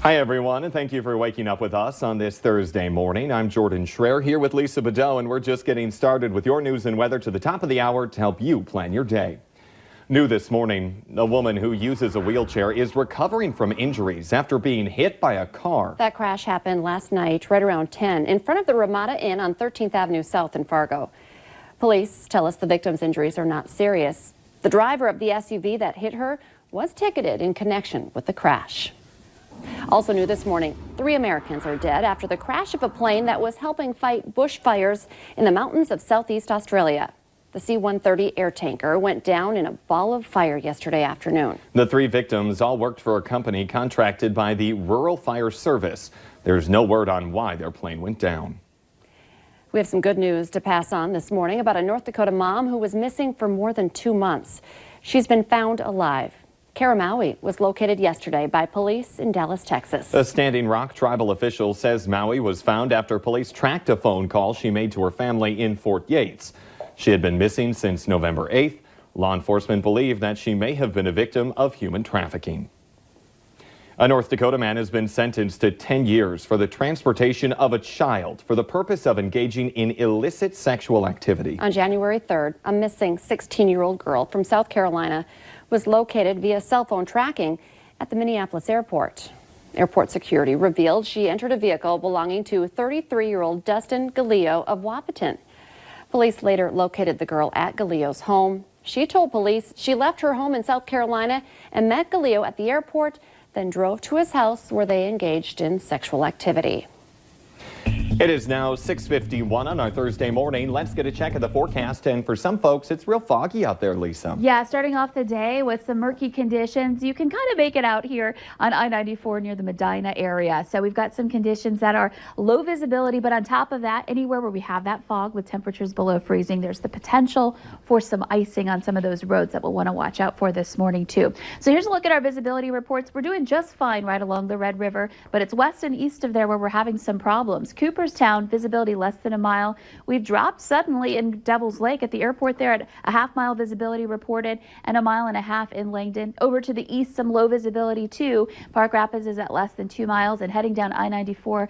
Hi, everyone, and thank you for waking up with us on this Thursday morning. I'm Jordan Schreier here with Lisa Bedeau, and we're just getting started with your news and weather to the top of the hour to help you plan your day. New this morning, a woman who uses a wheelchair is recovering from injuries after being hit by a car. That crash happened last night right around 10 in front of the Ramada Inn on 13th Avenue South in Fargo. Police tell us the victim's injuries are not serious. The driver of the SUV that hit her was ticketed in connection with the crash. Also new this morning, 3 Americans are dead after the crash of a plane that was helping fight bushfires in the mountains of Southeast Australia. The C-130 air tanker went down in a ball of fire yesterday afternoon. The 3 victims all worked for a company contracted by the Rural Fire Service. There's no word on why their plane went down. We have some good news to pass on this morning about a North Dakota mom who was missing for more than 2 months. She's been found alive. Kara Maui was located yesterday by police in Dallas, Texas. A Standing Rock tribal official says Maui was found after police tracked a phone call she made to her family in Fort Yates. She had been missing since November 8th. Law enforcement believe that she may have been a victim of human trafficking. A North Dakota man has been sentenced to 10 years for the transportation of a child for the purpose of engaging in illicit sexual activity. On January 3rd, a missing 16-year-old girl from South Carolina was located via cell phone tracking at the Minneapolis airport. Airport security revealed she entered a vehicle belonging to 33-year-old Dustin Galileo of Wahpeton. Police later located the girl at Galileo's home. She told police she left her home in South Carolina and met Galileo at the airport, then drove to his house where they engaged in sexual activity. It is now 6:51 on our Thursday morning. Let's get a check of the forecast. And for some folks, it's real foggy out there, Lisa. Yeah, starting off the day with some murky conditions. You can kind of make it out here on I-94 near the Medina area. So we've got some conditions that are low visibility, but on top of that, anywhere where we have that fog with temperatures below freezing, there's the potential for some icing on some of those roads that we'll want to watch out for this morning too. So here's a look at our visibility reports. We're doing just fine right along the Red River, but it's west and east of there where we're having some problems. Cooperstown, visibility less than a mile. We've dropped suddenly in Devil's Lake at the airport there at a half-mile visibility reported and a 1.5 miles in Langdon. Over to the east, some low visibility too. Park Rapids is at less than 2 miles, and heading down I-94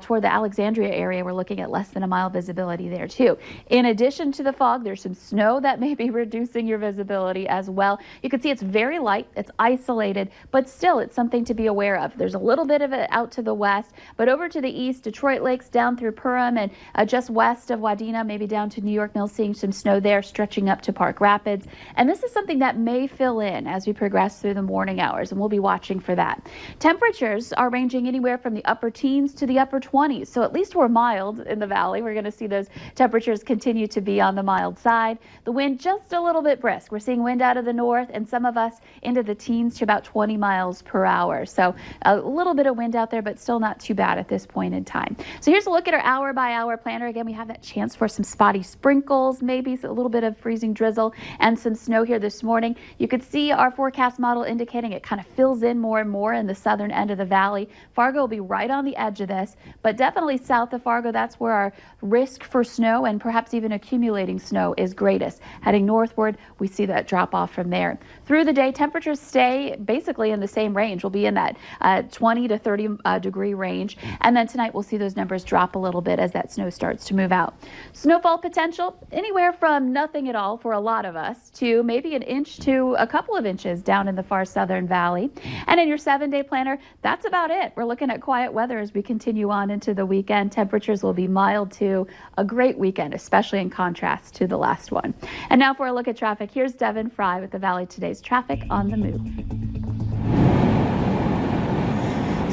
toward the Alexandria area, we're looking at less than a mile visibility there too. In addition to the fog, there's some snow that may be reducing your visibility as well. You can see it's very light, it's isolated, but still it's something to be aware of. There's a little bit of it out to the west, but over to the east, Detroit Lakes down through Purim and just west of Wadena, maybe down to New York Mills, seeing some snow there stretching up to Park Rapids. And this is something that may fill in as we progress through the morning hours, and we'll be watching for that. Temperatures are ranging anywhere from the upper teens to the upper 20s, so at least we're mild in the valley. We're going to see those temperatures continue to be on the mild side. The wind just a little bit brisk. We're seeing wind out of the north, and some of us into the teens to about 20 miles per hour. So a little bit of wind out there, but still not too bad at this point in time. So here's a look at our hour-by-hour planner. Again, we have that chance for some spotty sprinkles, maybe a little bit of freezing drizzle and some snow here this morning. You could see our forecast model indicating it kind of fills in more and more in the southern end of the valley. Fargo will be right on the edge of this, but definitely south of Fargo, that's where our risk for snow and perhaps even accumulating snow is greatest. Heading northward, we see that drop off from there. Through the day, temperatures stay basically in the same range. We'll be in that 20 to 30 degree range, and then tonight we'll see those numbers drop a little bit as that snow starts to move out. Snowfall potential anywhere from nothing at all for a lot of us to maybe an inch to a couple of inches down in the far southern valley. And in your 7-day planner, that's about it. We're looking at quiet weather as we continue on into the weekend. Temperatures will be mild to a great weekend, especially in contrast to the last one. And now for a look at traffic, here's Devin Fry with the Valley Today's Traffic on the Move.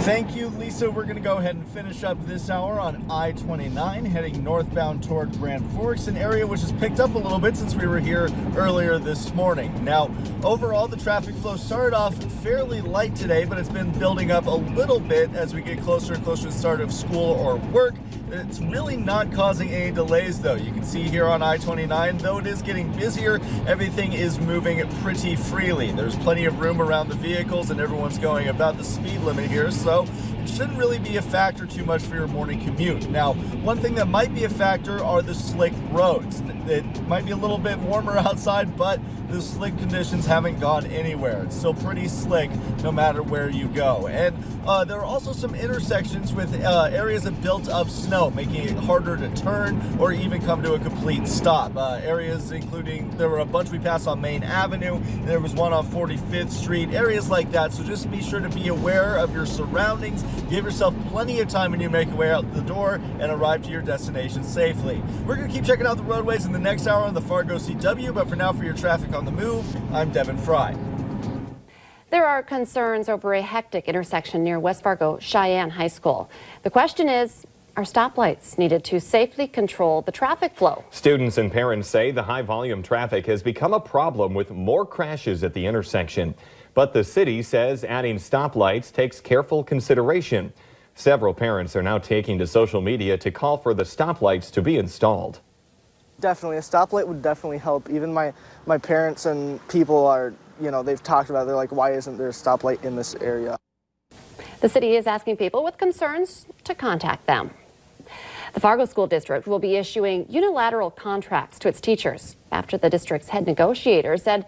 Thank you, Lisa. We're going to go ahead and finish up this hour on I-29, heading northbound toward Grand Forks, an area which has picked up a little bit since we were here earlier this morning. Now, overall, the traffic flow started off fairly light today, but it's been building up a little bit as we get closer and closer to the start of school or work. It's really not causing any delays, though. You can see here on I-29, though it is getting busier, everything is moving pretty freely. There's plenty of room around the vehicles, and everyone's going about the speed limit here, so shouldn't really be a factor too much for your morning commute. Now, one thing that might be a factor are the slick roads. It might be a little bit warmer outside, but the slick conditions haven't gone anywhere. It's still pretty slick no matter where you go. And there are also some intersections with areas of built up snow, making it harder to turn or even come to a complete stop. Areas including, there were a bunch we passed on Main Avenue, and there was one on 45th Street, areas like that. So just be sure to be aware of your surroundings. Give yourself plenty of time when you make your way out the door and arrive to your destination safely. We're going to keep checking out the roadways in the next hour on the Fargo CW, but for now, for your traffic on the move, I'm Devin Fry. There are concerns over a hectic intersection near West Fargo Cheyenne High School. The question is, are stoplights needed to safely control the traffic flow? Students and parents say the high volume traffic has become a problem with more crashes at the intersection. But the city says adding stoplights takes careful consideration. Several parents are now taking to social media to call for the stoplights to be installed. Definitely, a stoplight would definitely help. Even my parents and people are, they've talked about it. They're like, why isn't there a stoplight in this area? The city is asking people with concerns to contact them. The Fargo School District will be issuing unilateral contracts to its teachers after the district's head negotiator said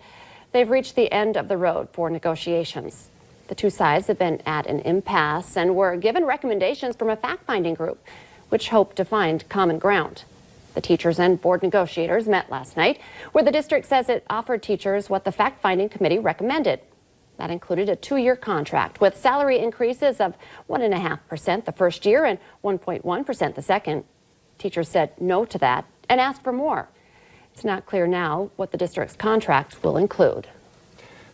they've reached the end of the road for negotiations. The two sides have been at an impasse and were given recommendations from a fact-finding group, which hoped to find common ground. The teachers and board negotiators met last night, where the district says it offered teachers what the fact-finding committee recommended. That included a 2-year contract with salary increases of 1.5% the first year and 1.1% the second. Teachers said no to that and asked for more. It's not clear now what the district's contract will include.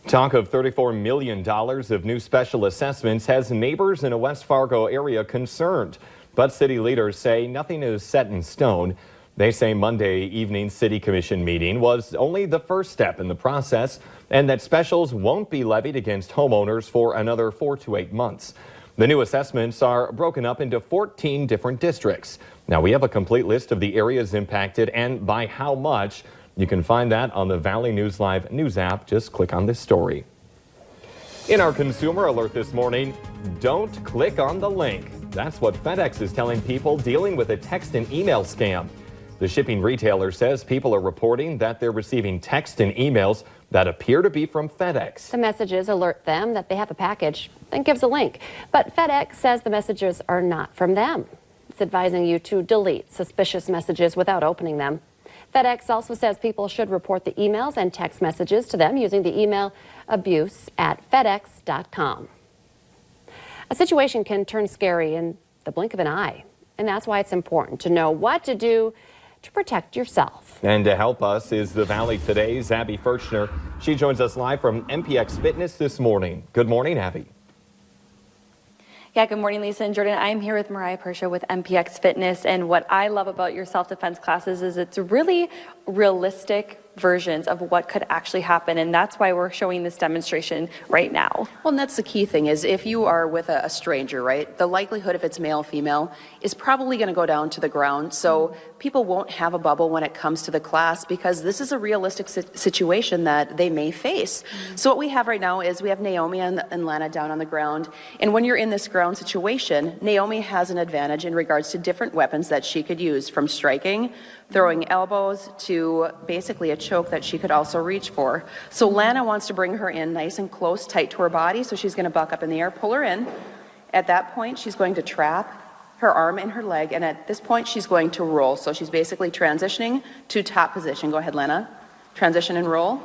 Talk of $34 million of new special assessments has neighbors in a West Fargo area concerned. But city leaders say nothing is set in stone. They say Monday evening's city commission meeting was only the first step in the process and that specials won't be levied against homeowners for another 4 to 8 months. The new assessments are broken up into 14 different districts. Now we have a complete list of the areas impacted and by how much. You can find that on the Valley News Live news app. Just click on this story. In our consumer alert this morning, don't click on the link. That's what FedEx is telling people dealing with a text and email scam. The shipping retailer says people are reporting that they're receiving text and emails that appear to be from FedEx. The messages alert them that they have a package and gives a link. But FedEx says the messages are not from them. It's advising you to delete suspicious messages without opening them. FedEx also says people should report the emails and text messages to them using the email abuse@fedex.com. A situation can turn scary in the blink of an eye, and that's why it's important to know what to do to protect yourself. And to help us is the Valley Today's Abby Furchner. She joins us live from MPX Fitness this morning. Good morning, Abby. Yeah, good morning, Lisa and Jordan. I'm here with Mariah Persha with MPX Fitness, and what I love about your self-defense classes is it's really realistic versions of what could actually happen, and that's why we're showing this demonstration right now. Well, and that's the key thing is if you are with a stranger, right, the likelihood if it's male, female, is probably going to go down to the ground. So people won't have a bubble when it comes to the class because this is a realistic situation that they may face. So what we have right now is we have Naomi and Lana down on the ground. And when you're in this ground situation, Naomi has an advantage in regards to different weapons that she could use, from striking, throwing elbows, to basically a choke that she could also reach for. So Lana wants to bring her in nice and close, tight to her body. So she's going to buck up in the air, pull her in. At that point, she's going to trap her arm and her leg. And at this point, she's going to roll. So she's basically transitioning to top position. Go ahead, Lana. Transition and roll.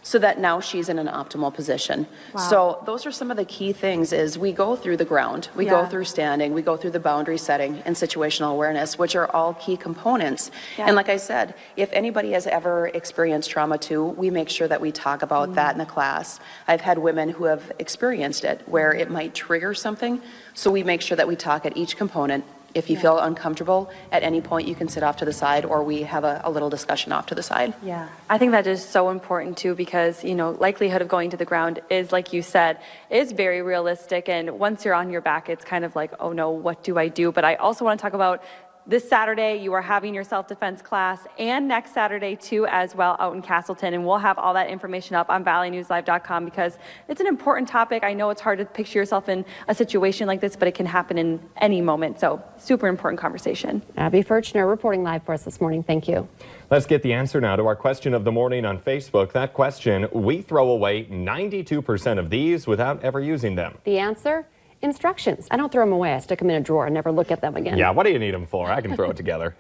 So that now she's in an optimal position. Wow. So those are some of the key things is we go through the ground, we go through standing, we go through the boundary setting and situational awareness, which are all key components. Yeah. And like I said, if anybody has ever experienced trauma too, we make sure that we talk about that in the class. I've had women who have experienced it where it might trigger something. So we make sure that we talk at each component. If you feel uncomfortable, at any point you can sit off to the side or we have a little discussion off to the side. Yeah, I think that is so important too because, you know, likelihood of going to the ground is, like you said, is very realistic. And once you're on your back, it's kind of like, oh no, what do I do? But I also want to talk about this Saturday, you are having your self-defense class, and next Saturday too as well out in Castleton. And we'll have all that information up on valleynewslive.com because it's an important topic. I know it's hard to picture yourself in a situation like this, but it can happen in any moment. So super important conversation. Abby Furchner reporting live for us this morning. Thank you. Let's get the answer now to our question of the morning on Facebook. That question, we throw away 92% of these without ever using them. The answer? Instructions. I don't throw them away. I stick them in a drawer and never look at them again. Yeah, what do you need them for? I can throw it together.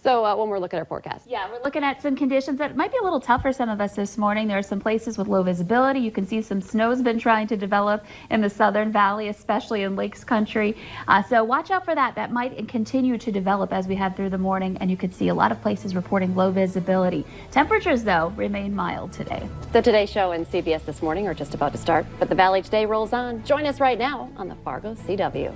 So when we're looking at our forecast. Yeah, we're looking at some conditions that might be a little tough for some of us this morning. There are some places with low visibility. You can see some snow's been trying to develop in the Southern Valley, especially in Lakes Country. So watch out for that. That might continue to develop as we head through the morning, and you could see a lot of places reporting low visibility. Temperatures, though, remain mild today. The Today Show and CBS This Morning are just about to start, but the Valley Today rolls on. Join us right now on the Fargo CW.